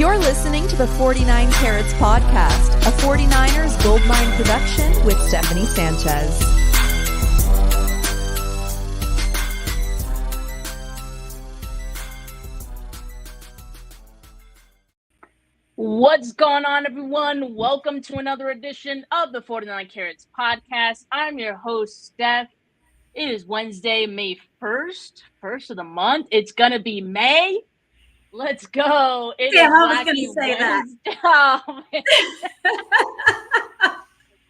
You're listening to the 49 Carats Podcast, a 49ers Goldmine production with Stephanie Sanchez. What's going on, everyone? Welcome to another edition of the 49 Carats Podcast. I'm your host, Steph. It is Wednesday, May 1st, first of the month. It's going to be May. Let's go. I was going to say Wednesday. That. Oh,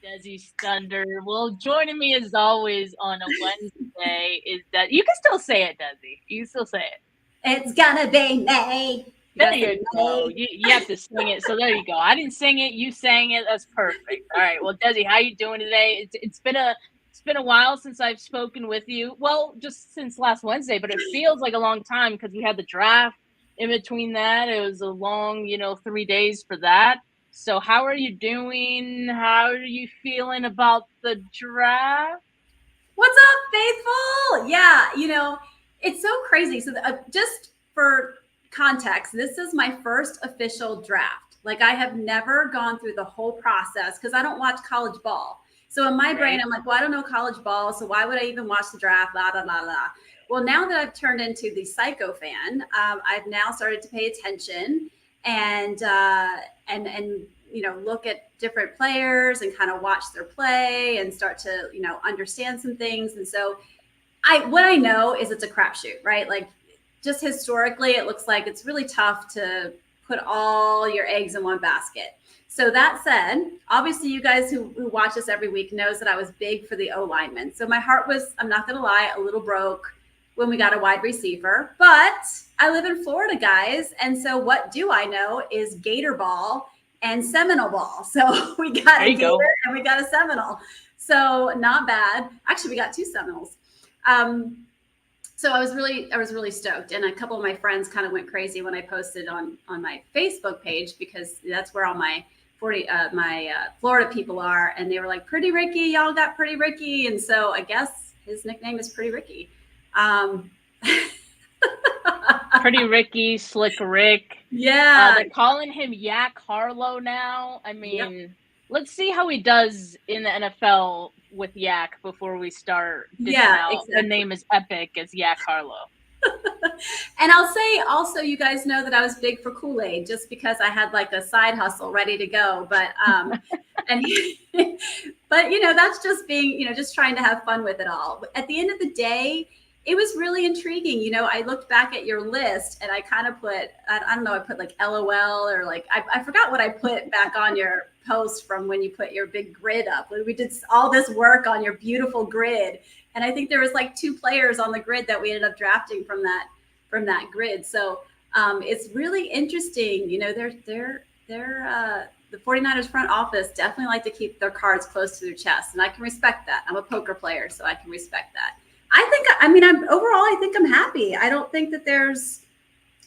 Dezi's Thunder. Well, joining me as always on a Wednesday is that you can still say it, Dezi. You can still say it. It's going to be May. There you go. You have to sing it. So there you go. I didn't sing it. You sang it. That's perfect. All right. Well, Dezi, how you doing today? It's been a while since I've spoken with you. Well, just since last Wednesday, but it feels like a long time because we had the draft in between that. It was a long, 3 days for that. So how are you doing? How are you feeling about the draft? What's up, faithful? Yeah, it's so crazy. So just for context, this is my first official draft. Like, I have never gone through the whole process because I don't watch college ball. So in my brain, I'm like, well, I don't know college ball, so why would I even watch the draft? Blah, blah, blah, blah. Well, now that I've turned into the psycho fan, I've now started to pay attention and look at different players and kind of watch their play and start to, understand some things. And so what I know is it's a crapshoot, right? Like, just historically, it looks like it's really tough to put all your eggs in one basket. So that said, obviously you guys who watch us every week knows that I was big for the O-lineman. So my heart was, I'm not going to lie, a little broke when we got a wide receiver. But I live in Florida, guys. And so what do I know is Gator ball and Seminole ball. So we got a Gator and we got a Seminole. So not bad. Actually, we got two Seminoles. So I was really stoked, and a couple of my friends kind of went crazy when I posted on my Facebook page because that's where all my Florida people are, and they were like, "Pretty Ricky, y'all got Pretty Ricky," and so I guess his nickname is Pretty Ricky. Pretty Ricky, Slick Rick. Yeah, they're calling him Yak Harlow now. I mean, Let's see how he does in the NFL with Yak before we start. Exactly. The name is epic as Yak Harlow. And I'll say also, you guys know that I was big for Kool-Aid just because I had like a side hustle ready to go. But that's just being, just trying to have fun with it all. At the end of the day, it was really intriguing. I looked back at your list and I kind of put, I don't know, I put like LOL or like, I forgot what I put back on your post from when you put your big grid up. We did all this work on your beautiful grid. And I think there was like 2 players on the grid that we ended up drafting from that grid. So it's really interesting. The 49ers front office definitely like to keep their cards close to their chest. And I can respect that. I'm a poker player, so I can respect that. I think I'm happy. I don't think that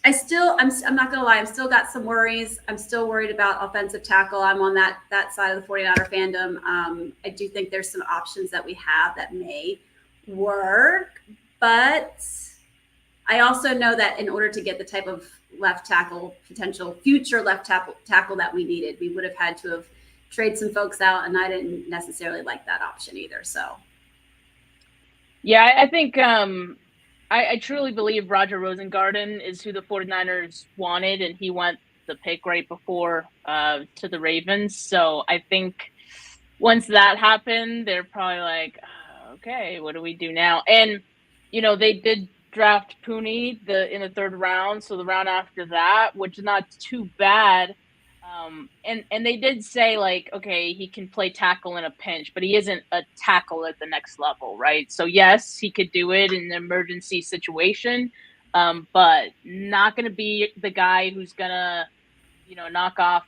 I'm not going to lie. I'm still got some worries. I'm still worried about offensive tackle. I'm on that side of the 49er fandom. I do think there's some options that we have that may work, but I also know that in order to get the type of left tackle, potential future left tackle that we needed, we would have had to have traded some folks out. And I didn't necessarily like that option either. So. Yeah, I think I truly believe Roger Rosengarten is who the 49ers wanted, and he went the pick right before to the Ravens. So I think once that happened, they're probably like, okay, what do we do now? And, they did draft Cooney in the 3rd round, so the round after that, which is not too bad. And they did say, like, okay, he can play tackle in a pinch, but he isn't a tackle at the next level, right? So, yes, he could do it in an emergency situation, but not going to be the guy who's going to, knock off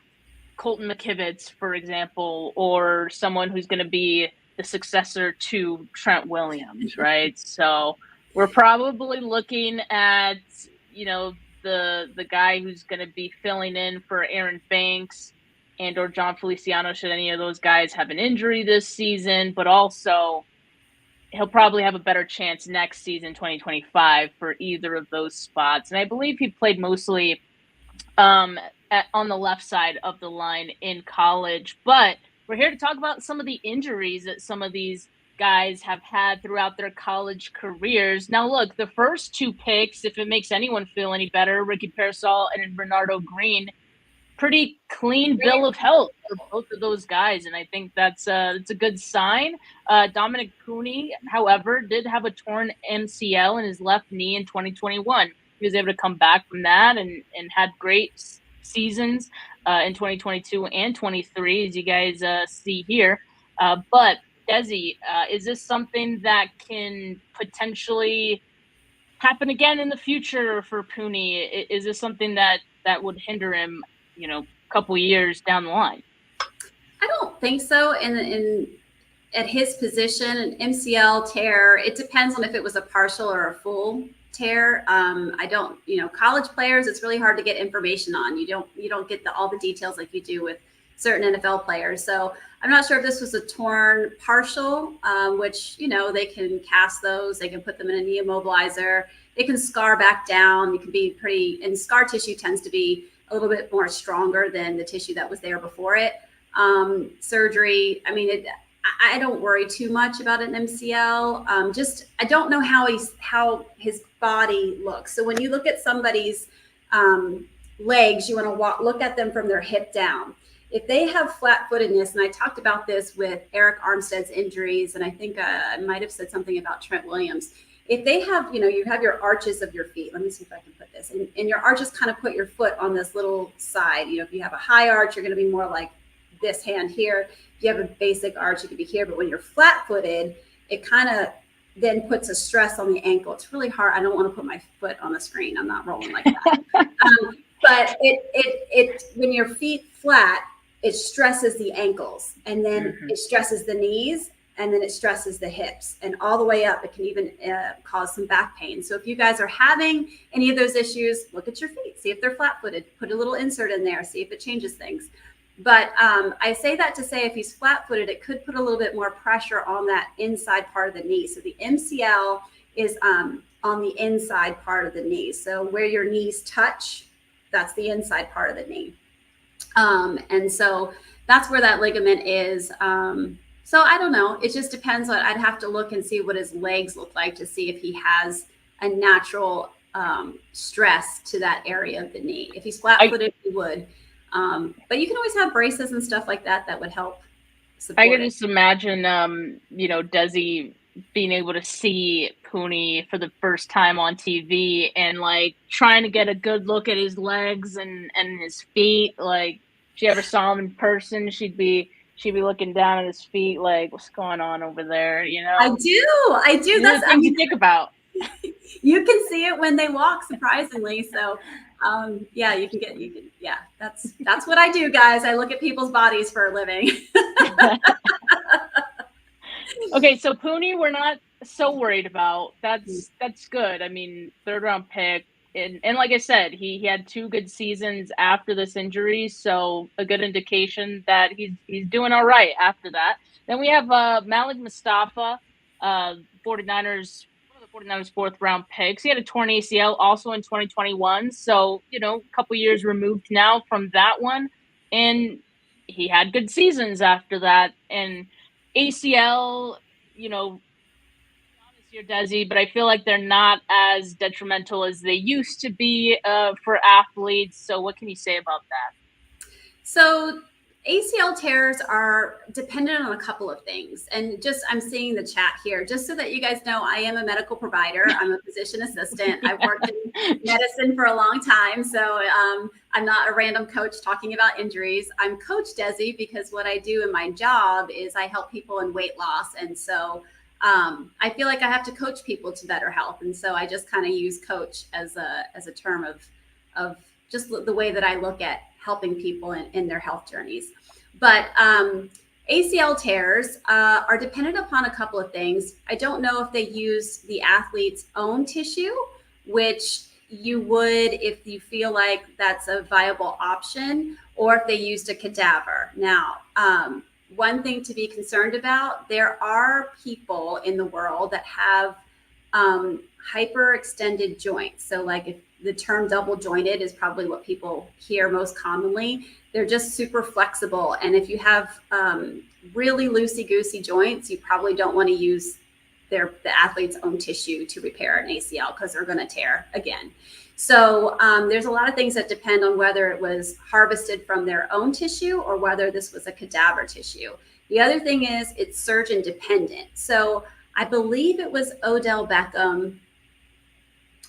Colton McKivitz, for example, or someone who's going to be the successor to Trent Williams, right? So we're probably looking at, the guy who's going to be filling in for Aaron Banks and or John Feliciano should any of those guys have an injury this season, but also he'll probably have a better chance next season, 2025, for either of those spots. And I believe he played mostly on the left side of the line in college. But we're here to talk about some of the injuries that some of these guys have had throughout their college careers. Now, look, the first 2 picks, if it makes anyone feel any better, Ricky Pearsall and Bernardo Green, pretty clean bill of health for both of those guys, and I think that's a good sign. Dominic Cooney, however, did have a torn MCL in his left knee in 2021. He was able to come back from that and had great seasons in 2022 and 23, as you guys see here. But Dezi, is this something that can potentially happen again in the future for Cooney? Is this something that would hinder him, a couple years down the line? I don't think so. In at his position, an MCL tear, it depends on if it was a partial or a full tear. I don't, college players, it's really hard to get information on. You don't get all the details like you do with certain NFL players. So I'm not sure if this was a torn partial, which, they can cast those. They can put them in a knee immobilizer. It can scar back down. You can be and scar tissue tends to be a little bit more stronger than the tissue that was there before it. Surgery, I don't worry too much about an MCL. I don't know how his body looks. So when you look at somebody's legs, you want to look at them from their hip down. If they have flat-footedness, and I talked about this with Eric Armstead's injuries, and I think I might have said something about Trent Williams. If they have, you have your arches of your feet. Let me see if I can put this. And your arches kind of put your foot on this little side. If you have a high arch, you're going to be more like this hand here. If you have a basic arch, it could be here. But when you're flat-footed, it kind of then puts a stress on the ankle. It's really hard. I don't want to put my foot on the screen. I'm not rolling like that. But it when your feet flat, it stresses the ankles, and then it stresses the knees, and then it stresses the hips, and all the way up. It can even cause some back pain. So if you guys are having any of those issues, look at your feet, see if they're flat-footed, put a little insert in there, see if it changes things. But I say that to say if he's flat-footed, it could put a little bit more pressure on that inside part of the knee. So the MCL is on the inside part of the knee. So where your knees touch, that's the inside part of the knee. And so that's where that ligament is. So I don't know. It just depends on, I'd have to look and see what his legs look like to see if he has a natural stress to that area of the knee. If he's flat-footed, he would. But you can always have braces and stuff like that would help support. I can just imagine, Dezi being able to see Cooney for the first time on TV and like trying to get a good look at his legs and his feet. Like, if she ever saw him in person, she'd be looking down at his feet like, what's going on over there? I do. That's things you think about. You can see it when they walk, surprisingly. So that's what I do, guys. I look at people's bodies for a living. Okay, so Cooney, we're not so worried about. That's good. I mean, 3rd round pick. And like I said, he had 2 good seasons after this injury, so a good indication that he's doing all right after that. Then we have Malik Mustafa, 49ers 4th round picks. He had a torn ACL also in 2021, so a couple years removed now from that one, and he had good seasons after that. And ACL, year, Dezi, but I feel like they're not as detrimental as they used to be for athletes. So what can you say about that? So ACL tears are dependent on a couple of things. And I'm seeing the chat here, just so that you guys know, I am a medical provider. I'm a physician assistant. I've worked in medicine for a long time. So I'm not a random coach talking about injuries. I'm Coach Dezi because what I do in my job is I help people in weight loss. And so I feel like I have to coach people to better health. And so I just kind of use coach as a term of just the way that I look at helping people in their health journeys. But ACL tears are dependent upon a couple of things. I don't know if they use the athlete's own tissue, which you would if you feel like that's a viable option, or if they used a cadaver. Now, one thing to be concerned about, there are people in the world that have hyperextended joints. So like if the term double jointed is probably what people hear most commonly. They're just super flexible. And if you have really loosey-goosey joints, you probably don't want to use the athlete's own tissue to repair an ACL because they're going to tear again. So there's a lot of things that depend on whether it was harvested from their own tissue or whether this was a cadaver tissue. The other thing is it's surgeon dependent. So I believe it was Odell Beckham.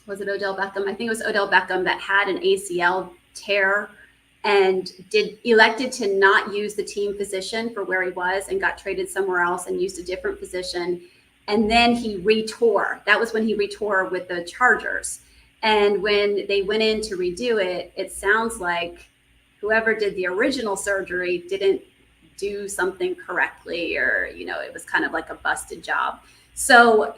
Was it Odell Beckham? I think it was Odell Beckham that had an ACL tear and elected to not use the team physician for where he was and got traded somewhere else and used a different physician. And then he retore. That was when he retore with the Chargers. And when they went in to redo it, it sounds like whoever did the original surgery didn't do something correctly, or, it was kind of like a busted job. So,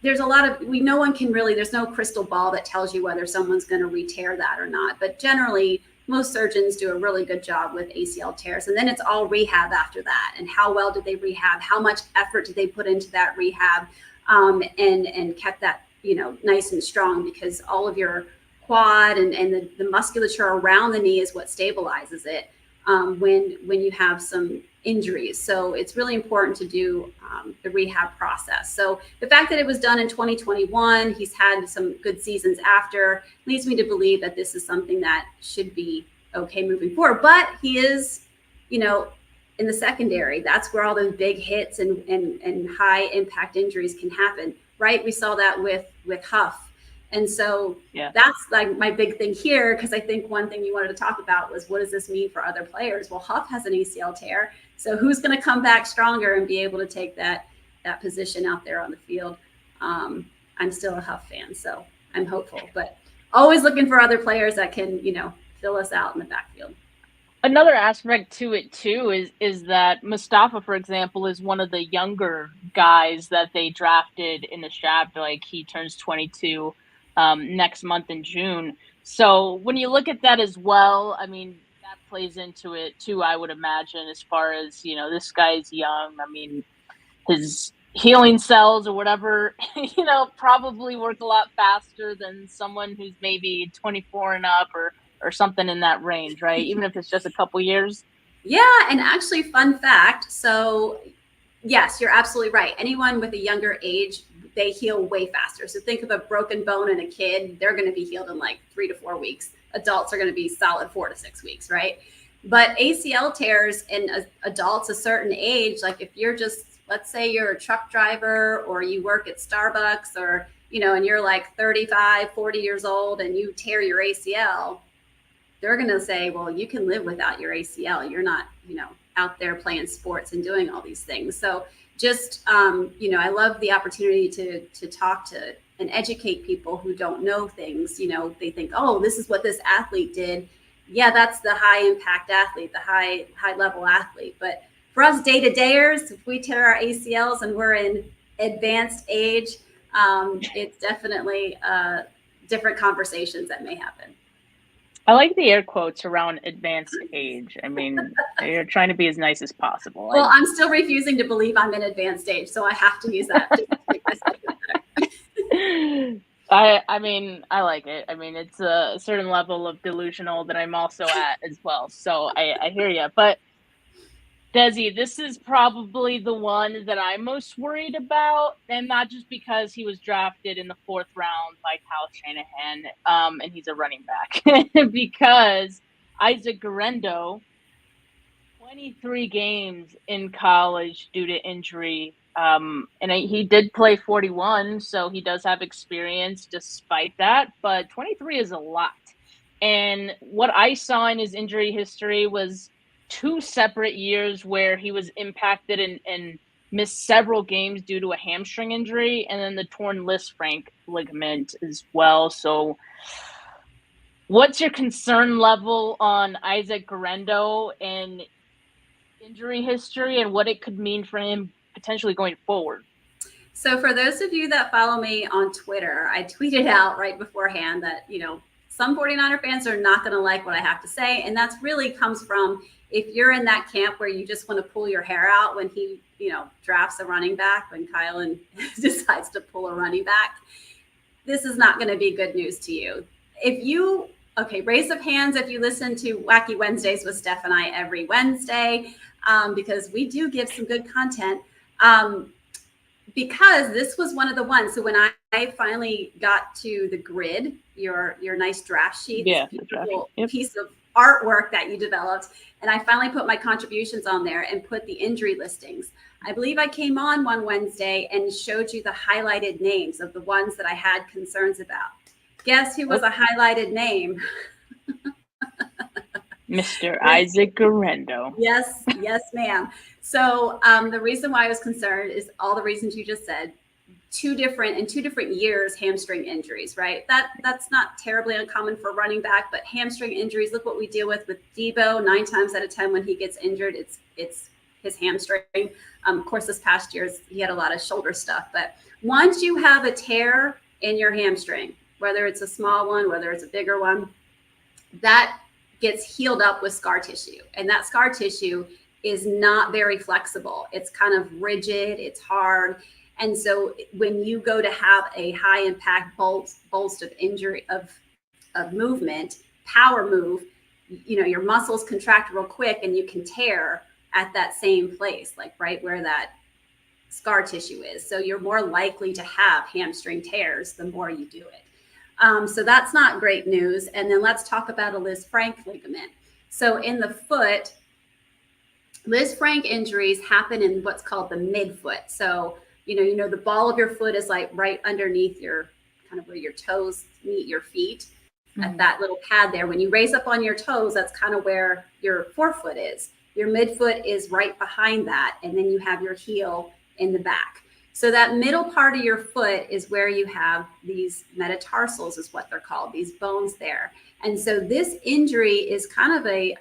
there's a lot of, no one can really, there's no crystal ball that tells you whether someone's going to re-tear that or not. But generally, most surgeons do a really good job with ACL tears. And then it's all rehab after that. And how well did they rehab? How much effort did they put into that rehab? And kept that, nice and strong, because all of your quad and the musculature around the knee is what stabilizes it when you have some injuries. So it's really important to do the rehab process. So the fact that it was done in 2021, he's had some good seasons after, leads me to believe that this is something that should be okay moving forward. But he is, in the secondary. That's where all those big hits and high impact injuries can happen, right? We saw that with Huff. And so that's like my big thing here, because I think one thing you wanted to talk about was, what does this mean for other players? Well, Huff has an ACL tear. So who's going to come back stronger and be able to take that position out there on the field? I'm still a Huff fan, so I'm hopeful, but always looking for other players that can, fill us out in the backfield. Another aspect to it too is that Mustafa, for example, is one of the younger guys that they drafted in the draft. Like, he turns 22 next month in June. So when you look at that as well, I mean, that plays into it too, I would imagine, as far as, this guy's young. I mean, his healing cells or whatever, probably work a lot faster than someone who's maybe 24 and up or something in that range, right? Even if it's just a couple years. Yeah, and actually, fun fact. So yes, you're absolutely right. Anyone with a younger age, they heal way faster. So think of a broken bone in a kid, they're going to be healed in like 3 to 4 weeks. Adults are going to be solid 4 to 6 weeks, right? But ACL tears in adults a certain age, like if you're just, let's say you're a truck driver or you work at Starbucks, or, and you're like 35, 40 years old and you tear your ACL, they're going to say, well, you can live without your ACL. You're not, out there playing sports and doing all these things. So just, I love the opportunity to talk to and educate people who don't know things. They think, oh, this is what this athlete did. Yeah, that's the high impact athlete, the high level athlete. But for us day-to-dayers, if we tear our ACLs and we're in advanced age, it's definitely different conversations that may happen. I like the air quotes around advanced age. I mean, you're trying to be as nice as possible. Well, I'm still refusing to believe I'm in advanced age, so I have to use that. I mean, I like it. I mean, it's a certain level of delusional that I'm also at as well. So I hear you. But Dezi, this is probably the one that I'm most worried about, and not just because he was drafted in the 4th round by Kyle Shanahan, and he's a running back, because Isaac Gendo, 23 games in college due to injury, and he did play 41, so he does have experience despite that, but 23 is a lot. And what I saw in his injury history was 2 separate years where he was impacted and missed several games due to a hamstring injury, and then the torn Lisfranc ligament as well. So what's your concern level on Isaac Gendo and injury history and what it could mean for him potentially going forward? So for those of you that follow me on Twitter, I tweeted out right beforehand that, some 49er fans are not going to like what I have to say. And that's really comes from, if you're in that camp where you just want to pull your hair out when he, drafts a running back, when Kyle decides to pull a running back, this is not going to be good news to you. raise of hands if you listen to Wacky Wednesdays with Steph and I every Wednesday, because we do give some good content. Because this was one of the ones. So when I finally got to the grid, your nice draft sheet, piece of artwork that you developed, and I finally put my contributions on there and put the injury listings. I believe I came on one Wednesday and showed you the highlighted names of the ones that I had concerns about. Guess who was a highlighted name? Mr. Isaac Gendo. Yes, ma'am. So the reason why I was concerned is all the reasons you just said. Two different years hamstring injuries, right? That's not terribly uncommon for running back, but hamstring injuries, look what we deal with Debo. 9 times out of 10 when he gets injured, it's his hamstring. Of course, this past year he had a lot of shoulder stuff, but once you have a tear in your hamstring, whether it's a small one, whether it's a bigger one, that gets healed up with scar tissue, and that scar tissue is not very flexible. It's kind of rigid, it's hard. And so when you go to have a high impact burst of injury of movement, power move, your muscles contract real quick and you can tear at that same place, like right where that scar tissue is. So you're more likely to have hamstring tears the more you do it. So that's not great news. And then let's talk about a Liz Frank ligament. So in the foot, Liz Frank injuries happen in what's called the midfoot. So the ball of your foot is like right underneath your kind of where your toes meet your feet, at that little pad there. When you raise up on your toes, that's kind of where your forefoot is. Your midfoot is right behind that. And then you have your heel in the back. So that middle part of your foot is where you have these metatarsals is what they're called, these bones there. And so this injury is kind of they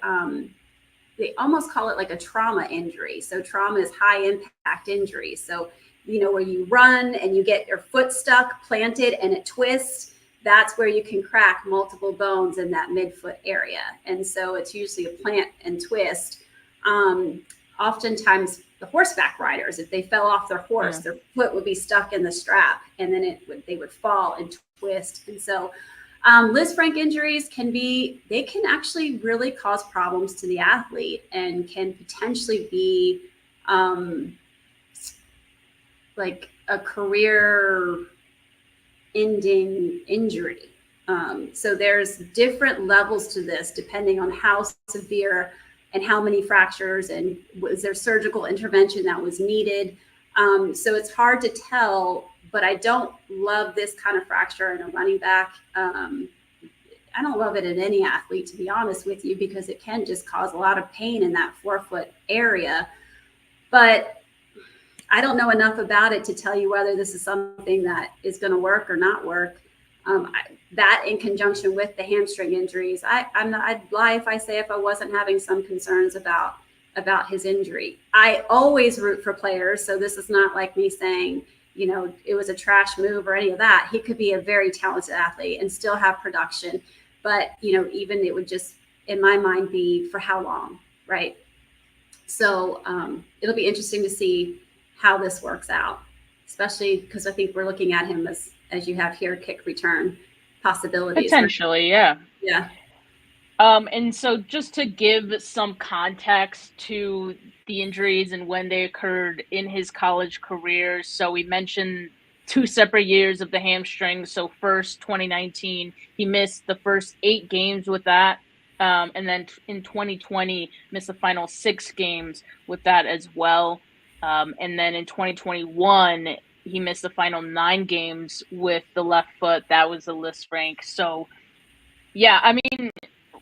almost call it like a trauma injury. So trauma is high impact injury. So where you run and you get your foot stuck, planted, and it twists, that's where you can crack multiple bones in that midfoot area. And so it's usually a plant and twist. Oftentimes the horseback riders, if they fell off their horse, their foot would be stuck in the strap, and then they would fall and twist. And so Liz Frank injuries can actually really cause problems to the athlete and can potentially be like a career ending injury. So there's different levels to this depending on how severe and how many fractures and was there surgical intervention that was needed. So it's hard to tell, but I don't love this kind of fracture in a running back. I don't love it in any athlete, to be honest with you, because it can just cause a lot of pain in that forefoot area. But I don't know enough about it to tell you whether this is something that is going to work or not work. That in conjunction with the hamstring injuries, I'd lie if I say if I wasn't having some concerns about his injury. I always root for players, so this is not like me saying, it was a trash move or any of that. He could be a very talented athlete and still have production, but even it would just, in my mind, be for how long, right? So it'll be interesting to see how this works out, especially because I think we're looking at him as you have here, kick return possibilities. Potentially, yeah. Yeah. And so just to give some context to the injuries and when they occurred in his college career. So we mentioned 2 separate years of the hamstring. So first, 2019, he missed the first 8 games with that. And then in 2020, missed the final 6 games with that as well. And then in 2021, he missed the final 9 games with the left foot. That was the Liz Frank. So, yeah, I mean,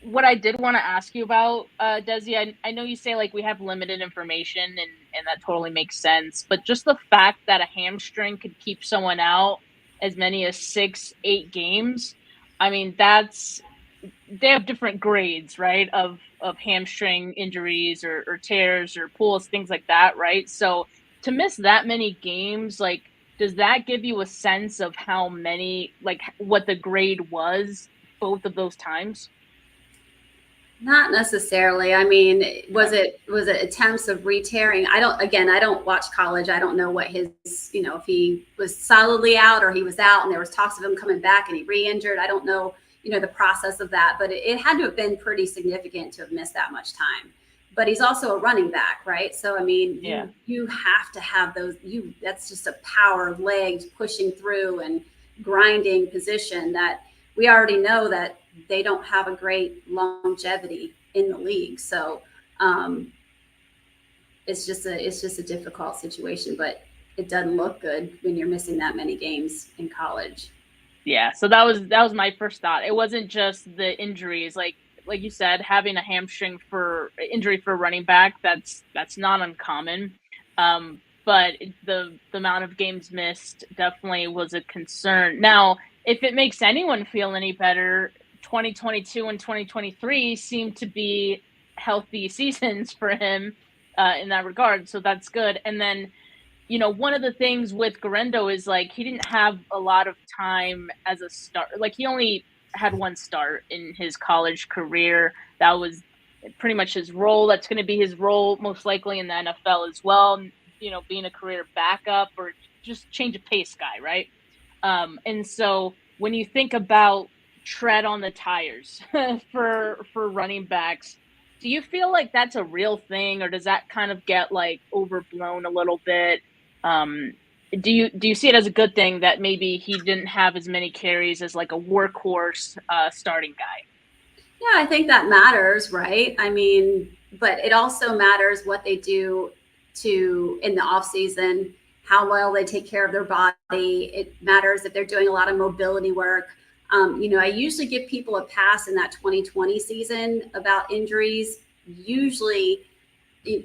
what I did want to ask you about, Dezi, I know you say like we have limited information and that totally makes sense. But just the fact that a hamstring could keep someone out as many as 6-8 games, I mean, they have different grades, right, of hamstring injuries or tears or pulls, things like that, right? So to miss that many games, like, does that give you a sense of how many, like, what the grade was both of those times? Not necessarily. I mean, was it attempts of re-tearing? I don't watch college. I don't know what his, if he was solidly out or he was out and there was talks of him coming back and he re-injured. I don't know, the process of that, but it had to have been pretty significant to have missed that much time. But he's also a running back, right? So, I mean, you have to have those, that's just a power legs pushing through and grinding position that we already know that they don't have a great longevity in the league. So it's just a difficult situation, but it doesn't look good when you're missing that many games in college. Yeah, so that was my first thought. It wasn't just the injuries, like you said, having a hamstring injury for a running back, that's not uncommon. But the amount of games missed definitely was a concern. Now, if it makes anyone feel any better, 2022 and 2023 seem to be healthy seasons for him in that regard. So that's good. And then, one of the things with Gendo is like he didn't have a lot of time as a start. Like he only had one start in his college career. That was pretty much his role. That's going to be his role most likely in the NFL as well. Being a career backup or just change of pace guy, right? And so when you think about tread on the tires for running backs, do you feel like that's a real thing, or does that kind of get like overblown a little bit? Do you see it as a good thing that maybe he didn't have as many carries as like a workhorse starting guy? Yeah, I think that matters, right? I mean, but it also matters what they do in the off season, how well they take care of their body. It matters if they're doing a lot of mobility work. I usually give people a pass in that 2020 season about injuries, usually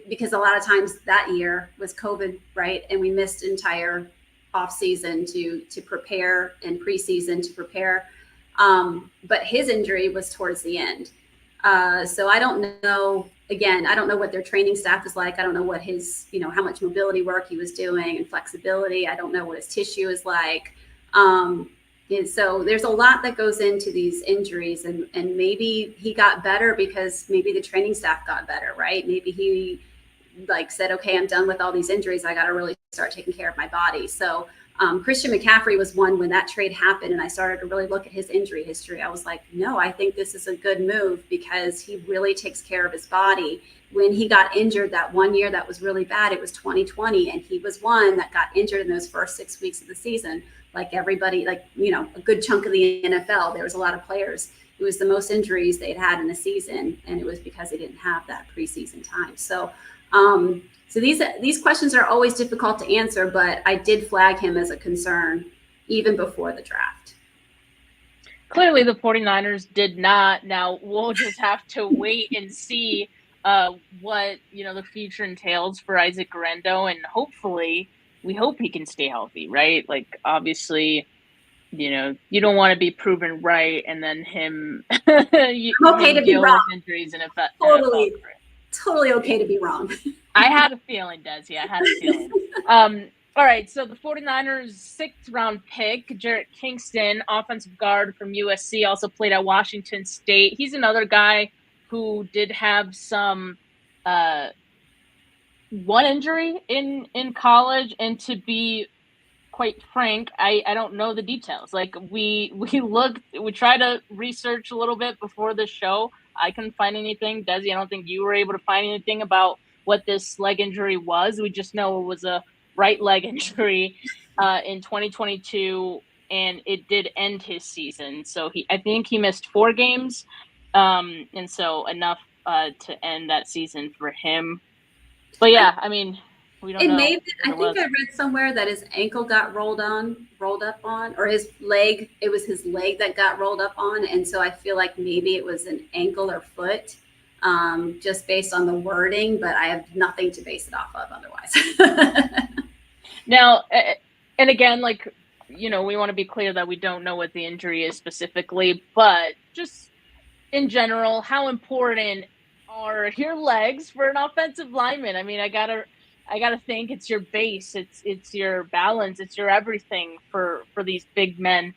because a lot of times that year was COVID, right? And we missed entire off season to prepare and preseason to prepare. But his injury was towards the end. So I don't know, again, I don't know what their training staff is like. I don't know what his, how much mobility work he was doing and flexibility. I don't know what his tissue is like. And so there's a lot that goes into these injuries, and maybe he got better because maybe the training staff got better, right? Maybe he said, okay, I'm done with all these injuries. I got to really start taking care of my body. So Christian McCaffrey was one when that trade happened, and I started to really look at his injury history. I was like, no, I think this is a good move because he really takes care of his body. When he got injured that one year that was really bad, it was 2020, and he was one that got injured in those first 6 weeks of the season. Like everybody, a good chunk of the NFL, there was a lot of players. It was the most injuries they'd had in a season, and it was because they didn't have that preseason time. So, so these questions are always difficult to answer, but I did flag him as a concern even before the draft. Clearly, the 49ers did not. Now, we'll just have to wait and see what the future entails for Isaac Gendo, and hopefully we hope he can stay healthy, right? Like, obviously, you don't want to be proven right and then him okay to be wrong. Injuries and totally okay to be wrong. I had a feeling, Dezi. I had a feeling. All right, so the 49ers 6th round pick, Jarrett King, offensive guard from USC, also played at Washington State. He's another guy who did have some one injury in college, and to be quite frank, I don't know the details. Like we tried to research a little bit before the show. I couldn't find anything. Dezi, I don't think you were able to find anything about what this leg injury was. We just know it was a right leg injury in 2022, and it did end his season. So I think he missed 4 games, and so enough to end that season for him. But yeah, I mean, we don't know. I think I read somewhere that his ankle got rolled up on, or his leg. It was his leg that got rolled up on, and so I feel like maybe it was an ankle or foot, just based on the wording. But I have nothing to base it off of otherwise. Now, and again, we want to be clear that we don't know what the injury is specifically, but just in general, how important are your legs for an offensive lineman? I mean, I gotta think it's your base, it's your balance, it's your everything for these big men.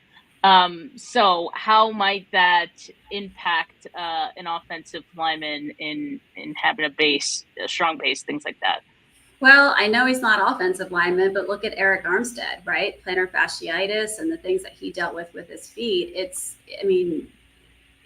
So how might that impact an offensive lineman in having a strong base, things like that? Well, I know he's not offensive lineman, but look at Eric Armstead, right? Plantar fasciitis and the things that he dealt with his feet.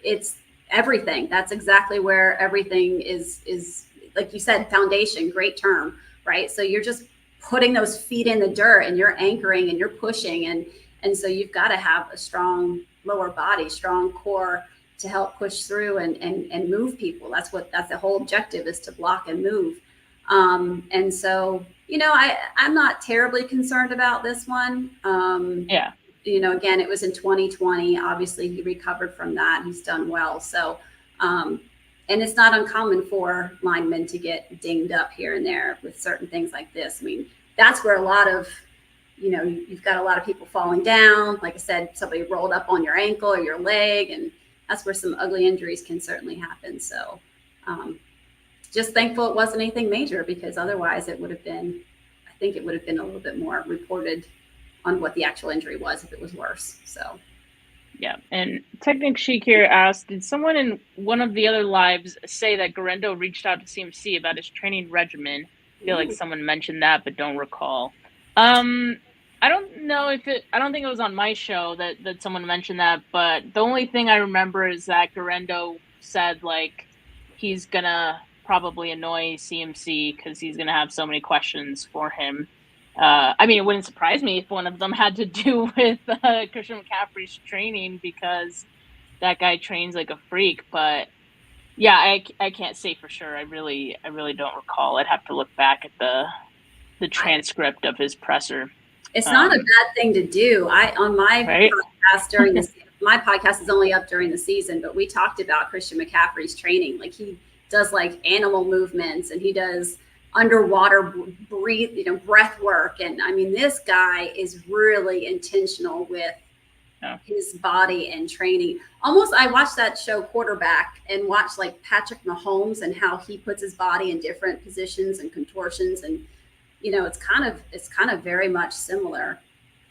it's everything. That's exactly where everything is, like you said, foundation, great term, right? So you're just putting those feet in the dirt and you're anchoring and you're pushing. And so you've got to have a strong lower body, strong core to help push through and move people. That's the whole objective, is to block and move. And so, I'm not terribly concerned about this one. Again, it was in 2020. Obviously, he recovered from that. He's done well. So, and it's not uncommon for linemen to get dinged up here and there with certain things like this. I mean, that's where a lot of, you've got a lot of people falling down. Like I said, somebody rolled up on your ankle or your leg, and that's where some ugly injuries can certainly happen. So, just thankful it wasn't anything major, because otherwise I think it would have been a little bit more reported on what the actual injury was if it was worse. So, yeah. And Technic Sheik here asked, did someone in one of the other lives say that Gendo reached out to CMC about his training regimen? I feel like someone mentioned that, but don't recall. I don't know I don't think it was on my show that someone mentioned that, but the only thing I remember is that Gendo said, like, he's gonna probably annoy CMC because he's gonna have so many questions for him. I mean, it wouldn't surprise me if one of them had to do with Christian McCaffrey's training, because that guy trains like a freak. But yeah, I can't say for sure. I really don't recall. I'd have to look back at the transcript of his presser. It's not a bad thing to do. On my podcast during this, my podcast is only up during the season, but we talked about Christian McCaffrey's training. Like, he does like animal movements, and he does underwater breath work. And I mean, this guy is really intentional with his body and training. Almost, I watched that show Quarterback and watched like Patrick Mahomes and how he puts his body in different positions and contortions. And, it's kind of very much similar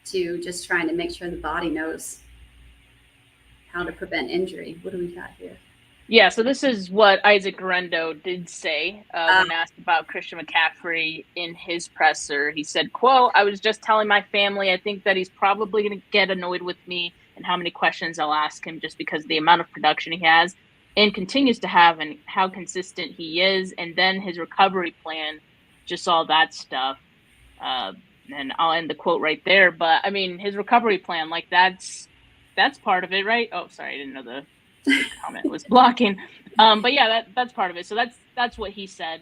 to just trying to make sure the body knows how to prevent injury. What do we got here? Yeah, so this is what Isaac Gendo did say when asked about Christian McCaffrey in his presser. He said, quote, "I was just telling my family I think that he's probably going to get annoyed with me and how many questions I'll ask him, just because of the amount of production he has and continues to have and how consistent he is. And then his recovery plan, just all that stuff." And I'll end the quote right there. But, I mean, his recovery plan, like, that's part of it, right? Oh, sorry, I didn't know the comment was blocking. But yeah, that's part of it. So that's what he said.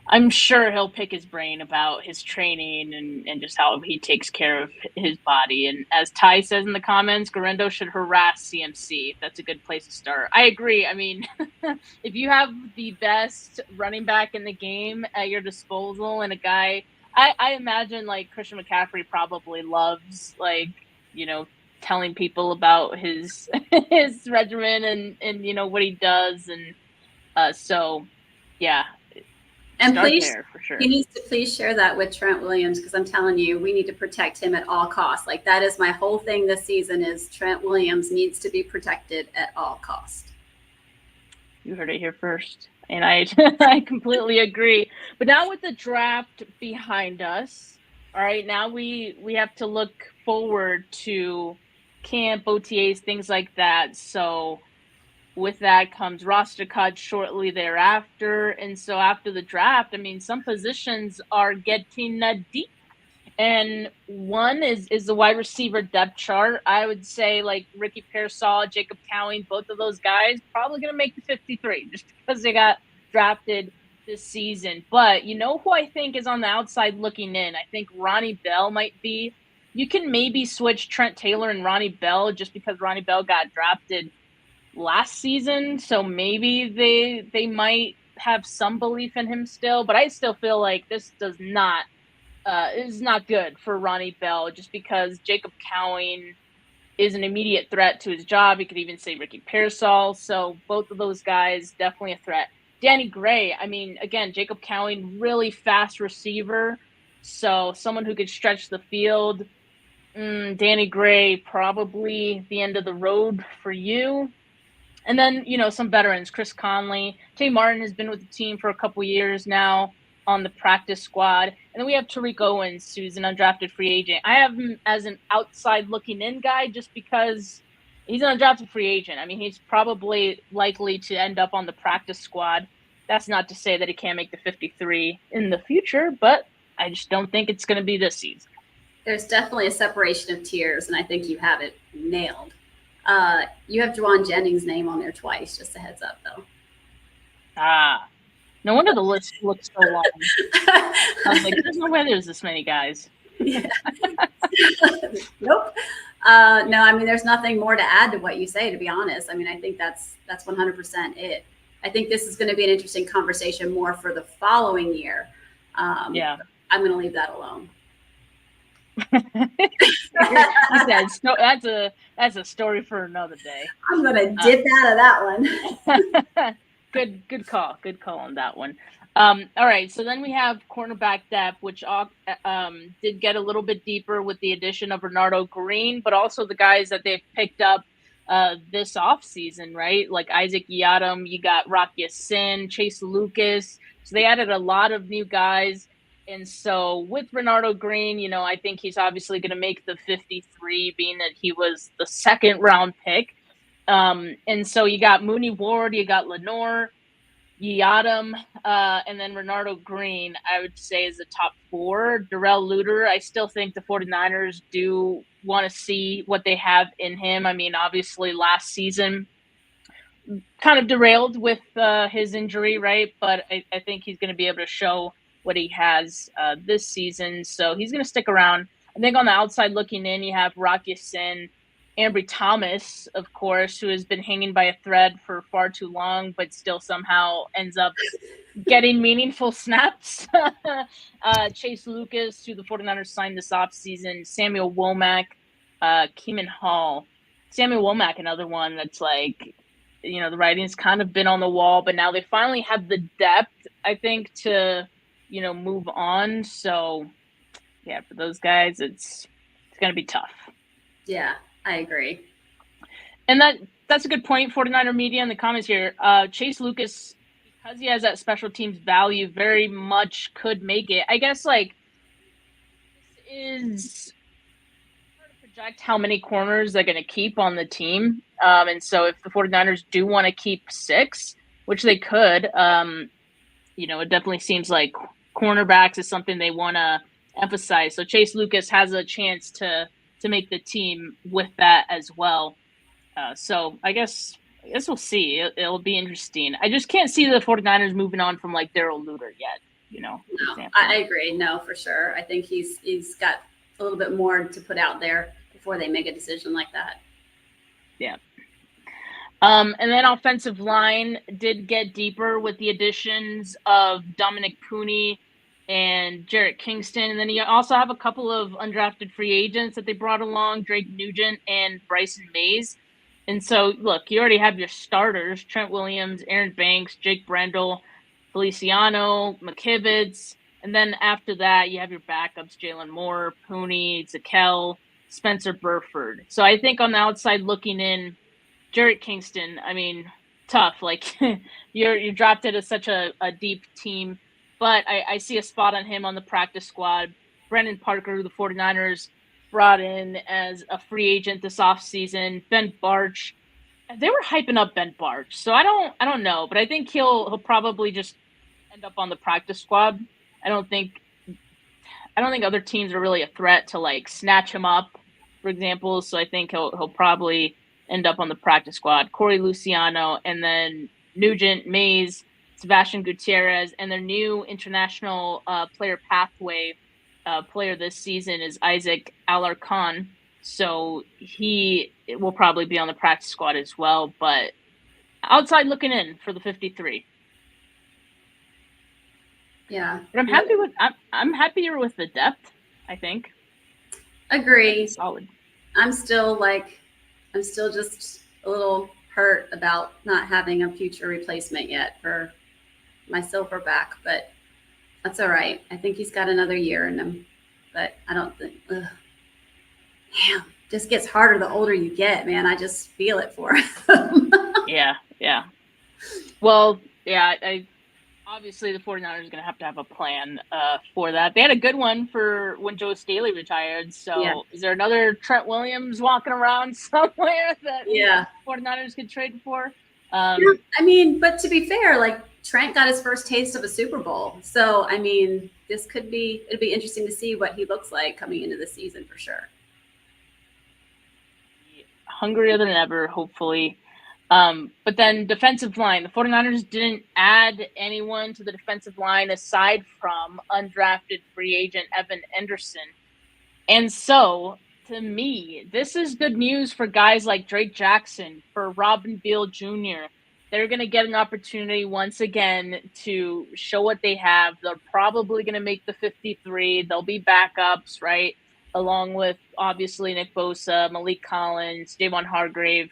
I'm sure he'll pick his brain about his training and just how he takes care of his body. And as Ty says in the comments, Gendo should harass CMC. That's a good place to start. I agree. I mean, if you have the best running back in the game at your disposal and a guy, I imagine like Christian McCaffrey probably loves, like, telling people about his regimen and what he does. And so, yeah. And please, for sure. He needs to please share that with Trent Williams, because I'm telling you, we need to protect him at all costs. Like, that is my whole thing this season, is Trent Williams needs to be protected at all costs. You heard it here first. And I completely agree. But now with the draft behind us, all right, now we have to look forward to camp, OTAs, things like that. So with that comes roster cuts shortly thereafter. And so after the draft, I mean, some positions are getting deep. And one is the wide receiver depth chart. I would say like Ricky Pearsall, Jacob Cowing, both of those guys probably going to make the 53 just because they got drafted this season. But you know who I think is on the outside looking in? I think Ronnie Bell might be. You can maybe switch Trent Taylor and Ronnie Bell just because Ronnie Bell got drafted last season. So maybe they might have some belief in him still. But I still feel like this is not good for Ronnie Bell, just because Jacob Cowing is an immediate threat to his job. You could even say Ricky Pearsall. So both of those guys, definitely a threat. Danny Gray, I mean, again, Jacob Cowing, really fast receiver. So someone who could stretch the field. Danny Gray, probably the end of the road for you. And then, some veterans, Chris Conley. Tay Martin has been with the team for a couple years now on the practice squad. And then we have Tariq Owens, who's an undrafted free agent. I have him as an outside looking in guy just because He's an undrafted free agent. I mean, he's probably likely to end up on the practice squad. That's not to say that he can't make the 53 in the future, but I just don't think it's going to be this season. There's definitely a separation of tiers, and I think you have it nailed. You have Juwan Jennings' name on there twice, just a heads up, though. No wonder the list looks so long. I was like, there's no way there's this many guys. Yeah. Nope. No, I mean, there's nothing more to add to what you say, to be honest. I mean, I think that's 100% it. I think this is going to be an interesting conversation more for the following year. Yeah. I'm going to leave that alone. That's a story for another day. I'm going to dip out of that one. Good call on that one. All right, so then we have cornerback depth, which did get a little bit deeper with the addition of Renardo Green, but also the guys that they've picked up this offseason, right? Like Isaac Yiadom, you got Rocky Sin, Chase Lucas. So they added a lot of new guys. And so with Renardo Green, I think he's obviously going to make the 53, being that he was the second round pick. And so you got Mooney Ward, you got Lenore, Yiadom, and then Renardo Green, I would say, is the top four. Darrell Luter, I still think the 49ers do want to see what they have in him. I mean, obviously last season kind of derailed with his injury, right? But I think he's going to be able to show what he has this season. So he's going to stick around. I think on the outside looking in, you have Rocky Sin, Ambry Thomas, of course, who has been hanging by a thread for far too long, but still somehow ends up getting meaningful snaps. Chase Lucas, who the 49ers signed this offseason. Samuel Womack, Keeman Hall. Samuel Womack, another one that's like, the writing's kind of been on the wall, but now they finally have the depth, I think, to, move on. So, yeah, for those guys, it's going to be tough. Yeah. I agree. And that's a good point. 49er media in the comments here. Chase Lucas, because he has that special teams value, very much could make it. I guess, this is hard to project how many corners they're going to keep on the team. And so if the 49ers do want to keep 6, which they could, it definitely seems like cornerbacks is something they want to emphasize. So Chase Lucas has a chance to make the team with that as well. So I guess we'll see. It'll be interesting. I just can't see the 49ers moving on from Darrell Luter yet, No, I agree. No, for sure. I think he's got a little bit more to put out there before they make a decision like that. Yeah. And then offensive line did get deeper with the additions of Dominic Cooney and Jarrett Kingston. And then you also have a couple of undrafted free agents that they brought along, Drake Nugent and Bryson Mays. And so, look, you already have your starters, Trent Williams, Aaron Banks, Jake Brendel, Feliciano, McKivitz. And then after that, you have your backups, Jalen Moore, Pooney, Zakel, Spencer Burford. So I think on the outside looking in, Jarrett Kingston, I mean, tough. You're drafted as such a deep team. But I see a spot on him on the practice squad. Brendan Parker, who the 49ers brought in as a free agent this offseason. Ben Barch. They were hyping up Ben Barch. So I don't know, but I think he'll probably just end up on the practice squad. I don't think other teams are really a threat to snatch him up, for example. So I think he'll probably end up on the practice squad. Corey Luciano, and then Nugent, Mays, Sebastian Gutierrez, and their new international player pathway player this season is Isaac Alarcon. So he will probably be on the practice squad as well. But outside looking in for the 53. Yeah, but I'm happier with the depth. I think. Agree. Solid. I'm still just a little hurt about not having a future replacement yet for my silverback, but that's all right. I think he's got another year in him, but I don't think. Damn, just gets harder the older you get, man. I just feel it for him. Yeah. Well, yeah, Obviously, the 49ers are going to have a plan for that. They had a good one for when Joe Staley retired. So is there another Trent Williams walking around somewhere that the 49ers could trade for? I mean, but to be fair, like Trent got his first taste of a Super Bowl. So, I mean, it'd be interesting to see what he looks like coming into the season for sure. Hungrier than ever, hopefully. But then defensive line, the 49ers didn't add anyone to the defensive line aside from undrafted free agent Evan Anderson. And so, to me, this is good news for guys like Drake Jackson, for Robin Beal Jr. They're going to get an opportunity once again to show what they have. They're probably going to make the 53. They'll be backups, right? Along with, obviously, Nick Bosa, Malik Collins, Javon Hargrave,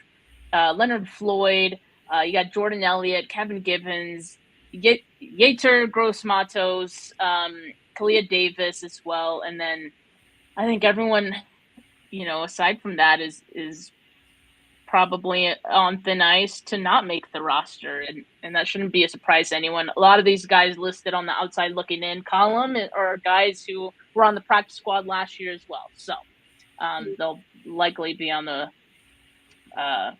Leonard Floyd, you got Jordan Elliott, Kevin Givens, Yetur Gross-Matos, Kalia Davis as well. And then I think everyone, aside from that is probably on thin ice to not make the roster. And that shouldn't be a surprise to anyone. A lot of these guys listed on the outside looking in column are guys who were on the practice squad last year as well. So they'll likely be on the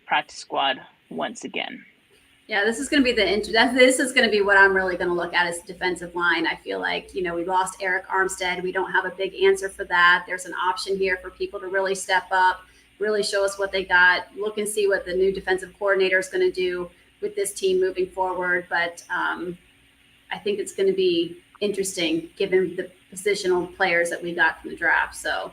practice squad once again. Yeah, this is going to be this is going to be what I'm really going to look at as defensive line. I feel like, we lost Eric Armstead. We don't have a big answer for that. There's an option here for people to really step up, really show us what they got, look and see what the new defensive coordinator is going to do with this team moving forward. But I think it's going to be interesting given the positional players that we got from the draft. So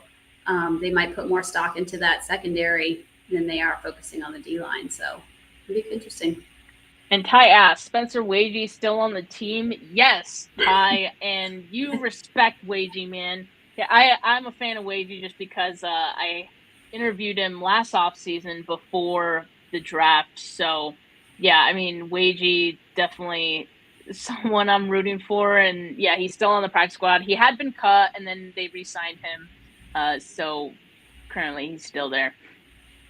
they might put more stock into that secondary than they are focusing on the D-line. So it'll be interesting. And Ty asked, Spencer Wagey still on the team? Yes, Ty, and you respect Wagey, man. Yeah, I'm a fan of Wagey just because I interviewed him last offseason before the draft. So, yeah, I mean, Wagey definitely someone I'm rooting for. And, yeah, he's still on the practice squad. He had been cut, and then they re-signed him. So, currently he's still there.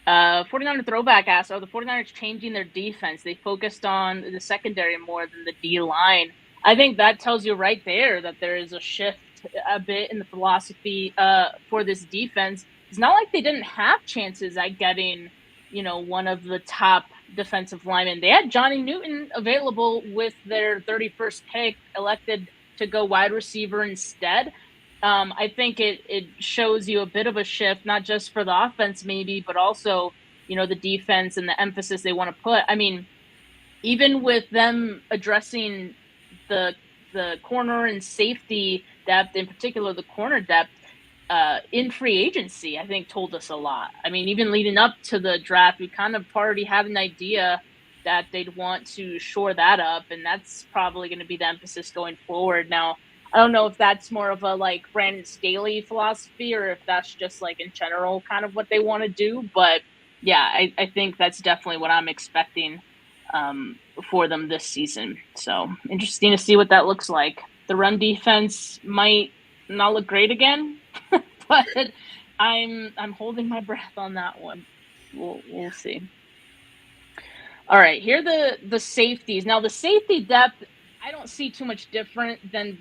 49er Throwback asks, are the 49ers changing their defense? They focused on the secondary more than the D-line. I think that tells you right there that there is a shift a bit in the philosophy for this defense. It's not like they didn't have chances at getting, one of the top defensive linemen. They had Johnny Newton available with their 31st pick, elected to go wide receiver instead. I think it shows you a bit of a shift, not just for the offense maybe, but also, the defense and the emphasis they want to put. I mean, even with them addressing the corner and safety depth, in particular the corner depth, in free agency, I think told us a lot. I mean, even leading up to the draft, we kind of already had an idea that they'd want to shore that up, and that's probably going to be the emphasis going forward. Now, I don't know if that's more of a Brandon Staley philosophy or if that's just in general kind of what they want to do. But yeah, I think that's definitely what I'm expecting for them this season. So interesting to see what that looks like. The run defense might not look great again, but I'm holding my breath on that one. We'll see. All right, here are the safeties. Now the safety depth, I don't see too much different than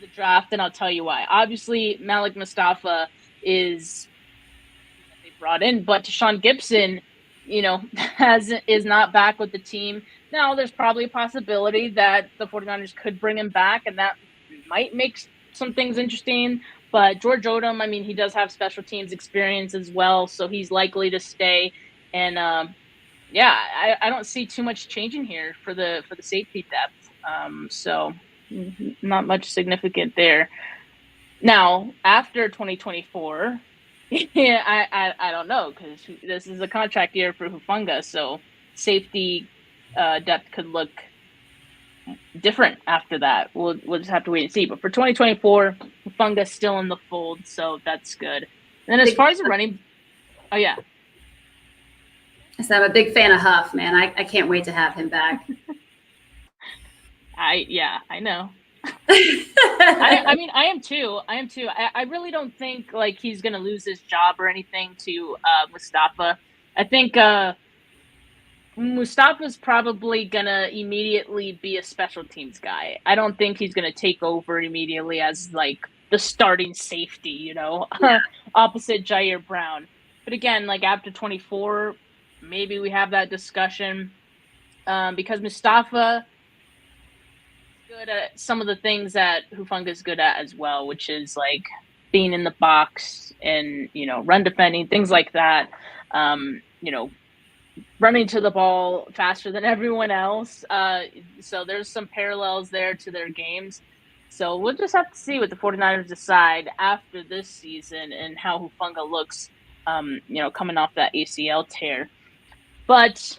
the draft, and I'll tell you why. Obviously, Malik Mustafa is they brought in, but Deshaun Gibson, is not back with the team. Now, there's probably a possibility that the 49ers could bring him back, and that might make some things interesting. But George Odom, I mean, he does have special teams experience as well, so he's likely to stay. And I don't see too much changing here for the safety depth. So not much significant there. Now, after 2024, I don't know, because this is a contract year for Hufanga, so safety depth could look different after that. We'll just have to wait and see. But for 2024, Hufanga's still in the fold, so that's good. And then as far as the running, So I'm a big fan of Huff, man. I can't wait to have him back. I know. I mean, I am too. I really don't think he's going to lose his job or anything to Mustafa. I think Mustafa's probably gonna immediately be a special teams guy. I don't think he's gonna take over immediately as like the starting safety, Yeah. opposite Jair Brown. But again, like after 24, maybe we have that discussion because Mustafa is good at some of the things that Hufanga is good at as well, which is like being in the box and run defending, things like that. Running to the ball faster than everyone else. So there's some parallels there to their games. So we'll just have to see what the 49ers decide after this season and how Hufanga looks, coming off that ACL tear. But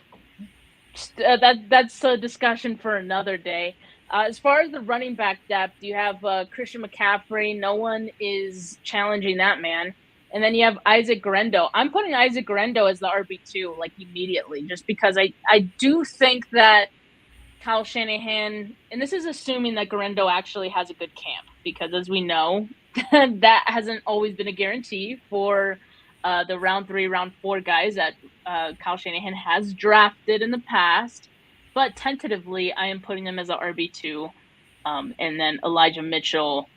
that's a discussion for another day. As far as the running back depth, you have Christian McCaffrey. No one is challenging that man. And then you have Isaac Gendo. I'm putting Isaac Gendo as the RB2, like immediately, just because I do think that Kyle Shanahan, and this is assuming that Gendo actually has a good camp, because as we know, that hasn't always been a guarantee for the round 3, round 4 guys that Kyle Shanahan has drafted in the past. But tentatively, I am putting him as a RB2. And then Elijah Mitchell,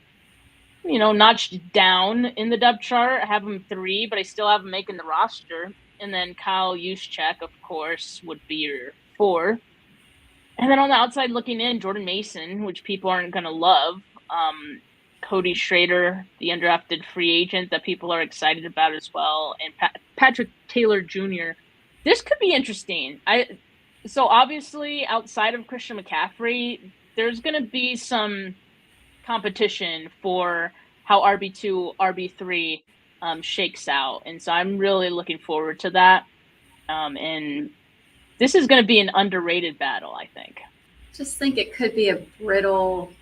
notched down in the depth chart. I have him 3, but I still have him making the roster. And then Kyle Juszczyk, of course, would be your 4. And then on the outside looking in, Jordan Mason, which people aren't going to love. Cody Schrader, the undrafted free agent that people are excited about as well. And Patrick Taylor Jr. This could be interesting. So obviously, outside of Christian McCaffrey, there's going to be some competition for how RB2, RB3 shakes out. And so I'm really looking forward to that. And this is going to be an underrated battle, I think. Just think it could be a brittle,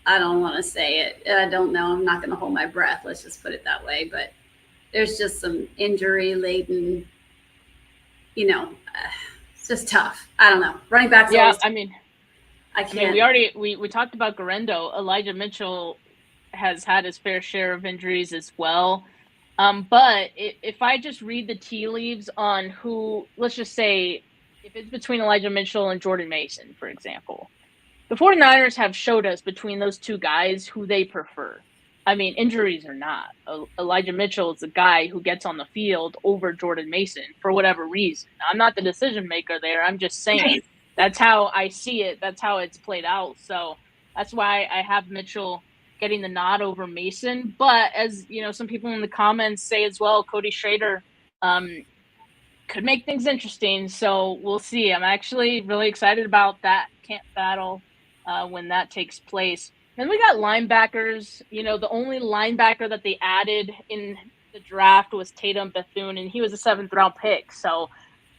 I don't want to say it. I don't know. I'm not going to hold my breath. Let's just put it that way. But there's just some injury-laden, it's just tough. I don't know. Running backs. Yeah, I can't. We talked about Gendo. Elijah Mitchell has had his fair share of injuries as well. But if I just read the tea leaves on who, let's just say, if it's between Elijah Mitchell and Jordan Mason, for example, the 49ers have showed us between those two guys who they prefer. Injuries or not, Elijah Mitchell is the guy who gets on the field over Jordan Mason for whatever reason. I'm not the decision maker there. I'm just saying that's how I see it. That's how it's played out. So that's why I have Mitchell getting the nod over Mason. But as some people in the comments say as well, Cody Schrader could make things interesting. So we'll see. I'm actually really excited about that camp battle when that takes place. Then we got linebackers. The only linebacker that they added in the draft was Tatum Bethune, and he was a 7th round pick. So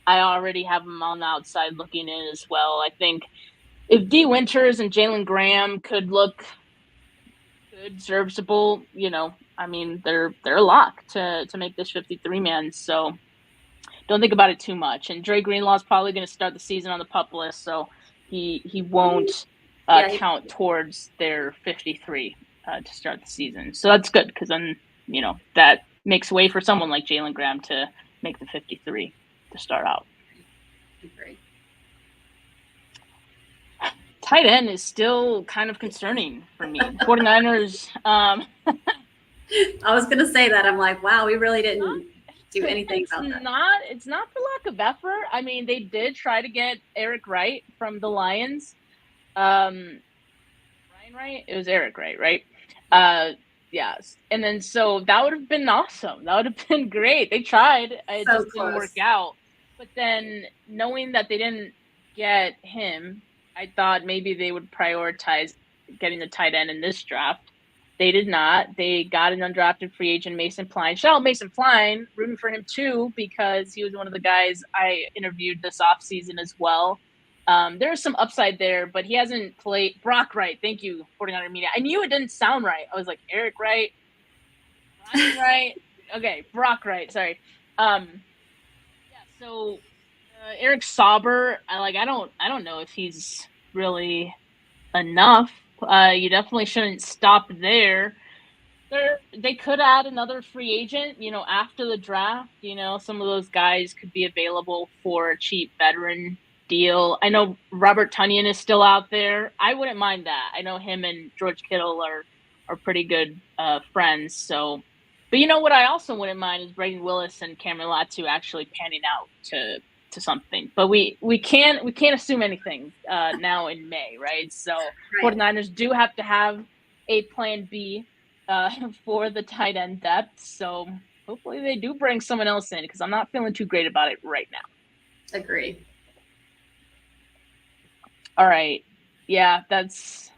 I already have him on the outside looking in as well. I think if D. Winters and Jalen Graham could look good, serviceable, they're a lock to make this 53-man. So don't think about it too much. And Dre Greenlaw's probably going to start the season on the PUP list, so he won't count towards their 53 to start the season. So that's good, because then, that makes way for someone like Jalen Graham to make the 53 to start out. Great. Tight end is still kind of concerning for me. 49ers. I was going to say that. I'm like, wow, we really didn't do anything about that. It's not for lack of effort. They did try to get Eric Wright from the Lions. Ryan Wright? It was Eric Wright, right? Yes. And then so that would have been awesome. That would have been great. They tried. It just didn't work out. But then knowing that they didn't get him, I thought maybe they would prioritize getting the tight end in this draft. They did not. They got an undrafted free agent, Mason Pline. Shout out Mason Pline, rooting for him too, because he was one of the guys I interviewed this offseason as well. There's some upside there, but he hasn't played. Brock Wright, thank you, 49er Media. I knew it didn't sound right. I was like, Eric Wright, Brian Wright. Okay, Brock Wright, sorry. So Eric Sauber, I don't know if he's really enough. You definitely shouldn't stop there. They could add another free agent, after the draft. Some of those guys could be available for a cheap veteran deal. I know Robert Tonyan is still out there. I wouldn't mind that. I know him and George Kittle are pretty good friends. So, but what I also wouldn't mind is Braden Willis and Cameron Latu actually panning out to something. But we can't assume anything now in May, right? So Right. 49ers do have to have a plan B for the tight end depth. So hopefully they do bring someone else in, because I'm not feeling too great about it right now. Agree. All right. Yeah, that's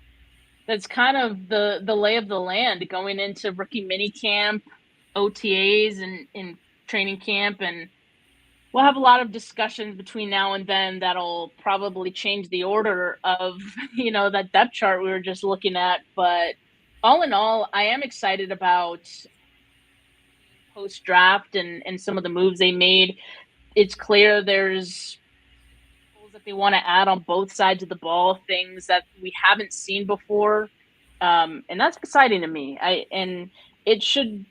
kind of the lay of the land going into rookie mini camp, OTAs, and in training camp. And we'll have a lot of discussions between now and then that'll probably change the order of, that depth chart we were just looking at. But all in all, I am excited about post-draft and some of the moves they made. It's clear there's goals that they want to add on both sides of the ball, things that we haven't seen before. And that's exciting to me. And it should,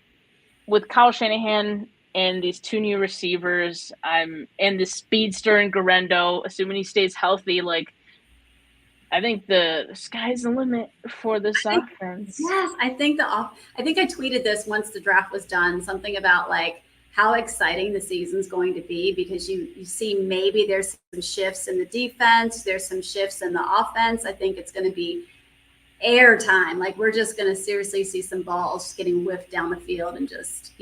with Kyle Shanahan and these two new receivers, and the speedster in Gendo, assuming he stays healthy, I think the sky's the limit for this offense. Yes, I think I tweeted this once the draft was done, something about how exciting the season's going to be, because you see maybe there's some shifts in the defense, there's some shifts in the offense. I think it's going to be airtime. We're just going to seriously see some balls getting whiffed down the field, and just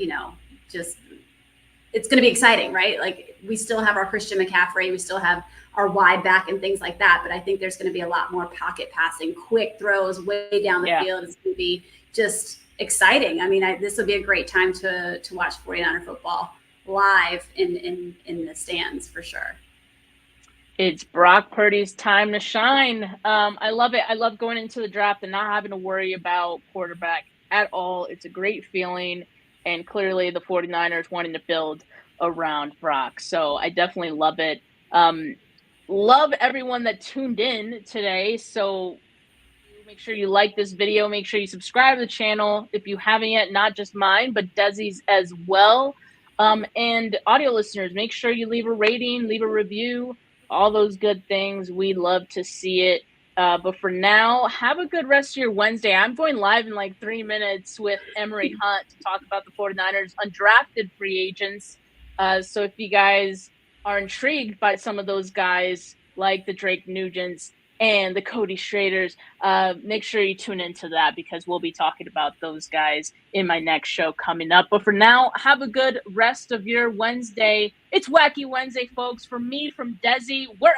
it's going to be exciting, right? We still have our Christian McCaffrey, we still have our wide back and things like that, but I think there's going to be a lot more pocket passing, quick throws way down the field. It's going to be just exciting. I mean, this will be a great time to watch 49er football live in the stands for sure. It's Brock Purdy's time to shine. I love it. I love going into the draft and not having to worry about quarterback at all. It's a great feeling, and clearly the 49ers wanting to build around Brock. So I definitely love it. Love everyone that tuned in today. So make sure you like this video. Make sure you subscribe to the channel if you haven't yet, not just mine, but Dezi's as well. And audio listeners, make sure you leave a rating, leave a review, all those good things. We love to see it. But for now, have a good rest of your Wednesday. I'm going live in 3 minutes with Emery Hunt to talk about the 49ers undrafted free agents. So if you guys are intrigued by some of those guys, like the Drake Nugents and the Cody Schraders, make sure you tune into that, because we'll be talking about those guys in my next show coming up. But for now, have a good rest of your Wednesday. It's Wacky Wednesday, folks. From me, from Dezi, we're out.